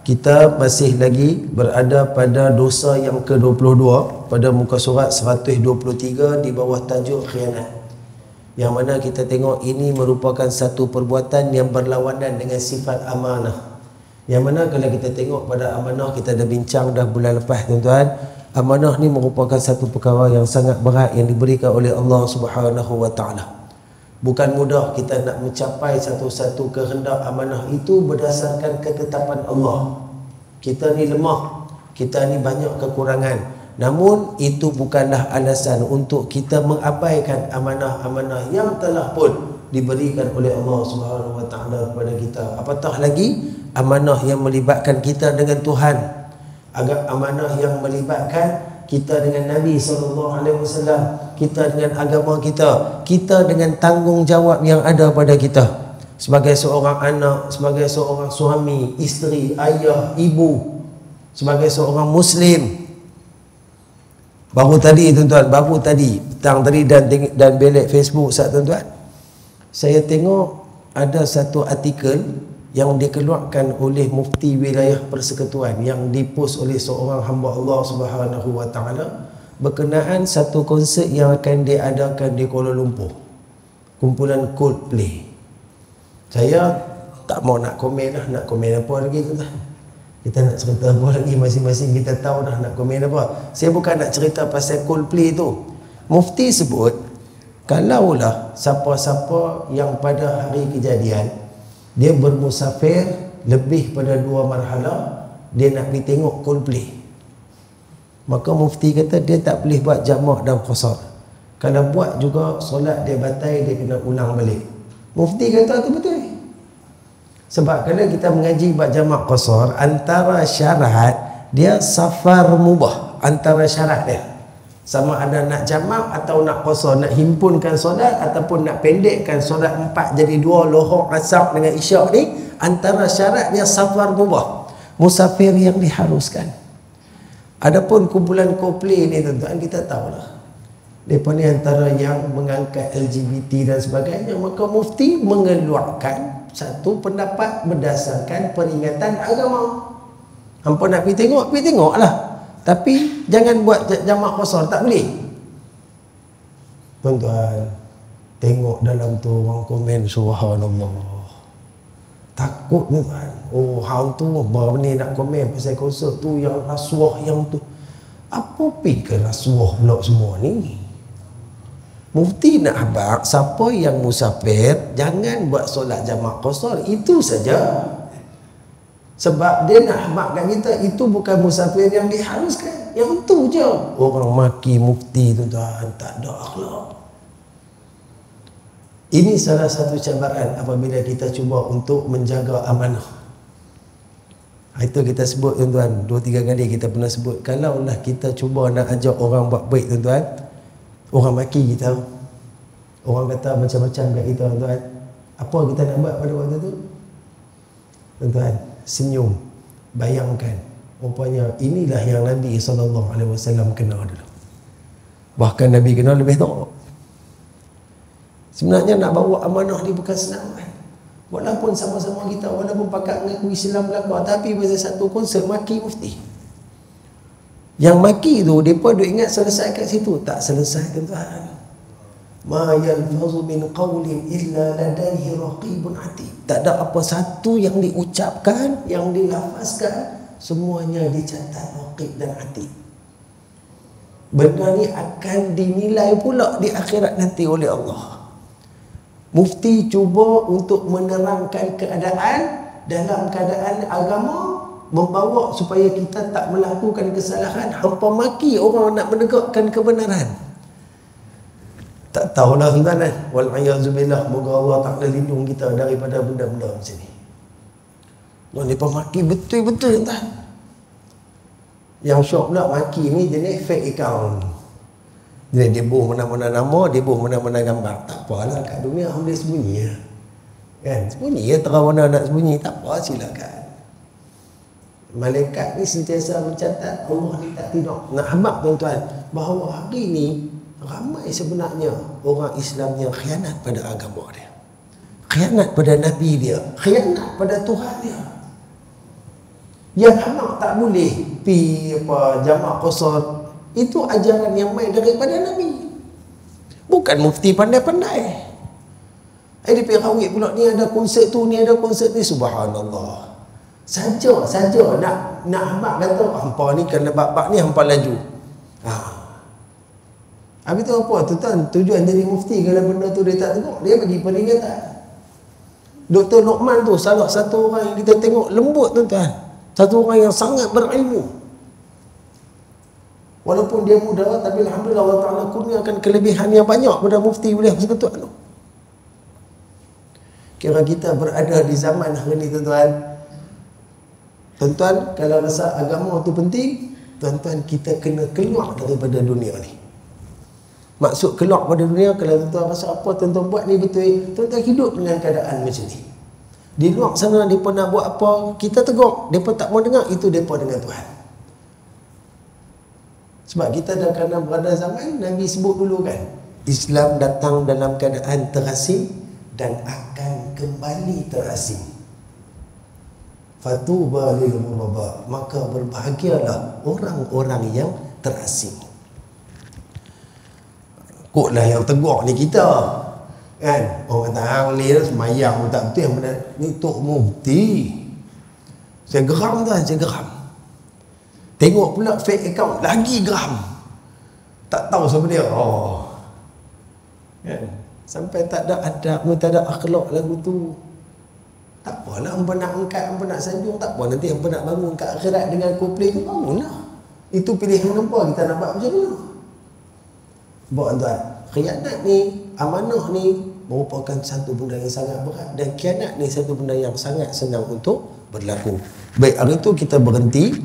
Kita masih lagi berada pada dosa yang ke-22 pada muka surat 123 di bawah tajuk khianat. Yang mana kita tengok ini merupakan satu perbuatan yang berlawanan dengan sifat amanah. Yang mana kalau kita tengok pada amanah, kita dah bincang dah bulan lepas tuan-tuan, amanah ni merupakan satu perkara yang sangat berat yang diberikan oleh Allah Subhanahu wa taala. Bukan mudah kita nak mencapai satu-satu kehendak amanah itu berdasarkan ketetapan Allah. Kita ni lemah, kita ni banyak kekurangan. Namun itu bukanlah alasan untuk kita mengabaikan amanah-amanah yang telah pun diberikan oleh Allah Subhanahu wa taala kepada kita. Apatah lagi amanah yang melibatkan kita dengan Tuhan. Agak amanah yang melibatkan kita dengan Nabi SAW, kita dengan agama kita, kita dengan tanggungjawab yang ada pada kita sebagai seorang anak, sebagai seorang suami, isteri, ayah, ibu, sebagai seorang Muslim. Baru tadi tuan-tuan, baru tadi petang tadi dan belik Facebook tuan-tuan, saya tengok ada satu artikel yang dikeluarkan oleh Mufti Wilayah Persekutuan yang dipost oleh seorang hamba Allah Subhanahu wa taala berkenaan satu konsert yang akan diadakan di Kuala Lumpur, kumpulan Coldplay. Saya tak mau nak komen dah, nak komen apa lagi tuan-tuan. Kita nak cerita apa lagi, masing-masing kita tahu dah nak komen apa. Saya bukan nak cerita pasal Coldplay tu. Mufti sebut kalaulah siapa-siapa yang pada hari kejadian dia bermusafir lebih pada 2 marhala, dia nak pergi tengok Coldplay, maka Mufti kata dia tak boleh buat jamak dan qasar. Kalau buat juga solat dia batal, dia kena ulang balik. Mufti kata tu betul. Sebab kalau kita mengaji buat jamak qasar, antara syarat dia safar mubah, antara syarat dia sama ada nak jamak atau nak qasar, nak himpunkan solat ataupun nak pendekkan solat 4 jadi 2, lohor, asar dengan isyak ni, antara syaratnya safar mubah, musafir yang diharuskan. Adapun kumpulan Coldplay ni tuan-tuan, kita tahulah mereka ni antara yang mengangkat LGBT dan sebagainya. Maka Mufti mengeluarkan satu pendapat berdasarkan peringatan agama. Hampa nak pergi tengoklah. Tapi jangan buat jamak qasar, tak boleh. Tuan-tuan, tengok dalam tu orang komen subhanallah. Takut ni tuan. Oh, hang tu baru ni nak komen pasal konsert tu yang rasuah yang tu. Apa pikir rasuah pula semua ni? Mufti nak habaq siapa yang musafir jangan buat solat jamak qasar, itu saja. Sebab dia nak habaqkan kita itu bukan musafir yang diharuskan. Yang tu je. Orang maki Mufti tuan-tuan, tak ada akhlak. Ini salah satu cabaran apabila kita cuba untuk menjaga amanah. Itu kita sebut tuan-tuan, 2-3 kali kita pernah sebut. Kalaulah kita cuba nak ajak orang buat baik tuan-tuan, orang maki kita, orang kata macam-macam kat kita tuan-tuan, apa kita nak buat pada waktu tu? Tuan-tuan, senyum, bayangkan rupanya inilah yang Nabi SAW kenal dulu. Bahkan Nabi kenal lebih teruk. Sebenarnya nak bawa amanah ni bukan senang kan? Walaupun sama-sama kita, walaupun pakat mengaku Islam belakang, tapi pasal satu konsert maki Mufti. Yang maki tu depa duk ingat selesai kat situ, tak selesai tuan-tuan. Ma yalfazu min qawlin illa ladaihi raqibun atid. Tak ada apa satu yang diucapkan, yang dilafazkan, semuanya dicatat raqib dan atid. Benda ni akan dinilai pula di akhirat nanti oleh Allah. Mufti cuba untuk menerangkan keadaan dalam keadaan agama, membawa supaya kita tak melakukan kesalahan. Hampa maki orang nak menegakkan kebenaran. Tak tahulah tuan-tuan. Wal'ayazubillah, moga Allah Ta'ala lindung kita daripada benda-benda macam ni. Mereka maki betul-betul tuan-tuan. Yang syok pula maki ni jenis fake account. Jadi dia buh mana-mana nama, dia buh mana-mana gambar. Tak apalah, kat dunia boleh sembunyi ya. Kan? Sembunyi ya, terang mana nak sembunyi, tak apa, silakan. Malaikat ni sentiasa mencatat, Allah ni tak tidur. Nak habaq tuan-tuan, bahawa hari ni ramai sebenarnya orang Islam yang khianat pada agama dia, khianat pada Nabi dia, khianat pada Tuhan dia. Yang anak tak boleh pi apa jamak qasar, itu ajaran yang main daripada Nabi. Bukan mufti pandai-pandai. Dia pergi rawit pula, ni ada konsert tu, ni ada konsert ni, subhanallah. Saja nak hambat kata hampa ni kena bab ni hampa laju. Habis tu apa tuan, tujuan jadi mufti kalau benda tu dia tak tengok, dia bagi peringatan. Dr. Luqman tu salah satu orang yang kita tengok lembut tuan-tuan, satu orang yang sangat berilmu. Walaupun dia muda, tapi alhamdulillah Allah Ta'ala kurniakan kelebihan yang banyak pada mufti boleh seketul tu. Kira kita berada di zaman hari ni tuan-tuan. Tuan-tuan, kalau rasa agama tu penting, tuan-tuan kita kena keluar daripada dunia ni. Maksud keluar pada dunia, kalau tuan-tuan rasa apa tuan-tuan buat ni betul, tuan-tuan hidup dengan keadaan macam ni. Di luar sana mereka nak buat apa, kita tegur, mereka tak mau dengar, itu mereka dengan Tuhan. Sebab kita dah kena berada zaman, Nabi sebut dulu kan, Islam datang dalam keadaan terasing dan akan kembali terasing. Fatuba lil ghuraba, maka berbahagialah orang-orang yang terasing. Koklah yang tegur ni kita kan, orang kata ni semayang pun tak betul, yang benar ni tok mufti. Saya geram tuan, saya geram. Tengok pula fake account, lagi geram. Tak tahu siapa dia. Kan? Sampai tak ada adab, tak ada akhlak lagu tu. Tak apalah, hampa nak angkat, hampa nak sanjung, tak apa, nanti hampa nak bangun kat akhirat dengan Coldplay tu, bangunlah. Itu pilihan hampa, kita nak buat macam mana. Buat tuan, khianat ni, amanah ni merupakan satu benda yang sangat berat, dan khianat ni satu benda yang sangat senang untuk berlaku. Baik, hari itu kita berhenti.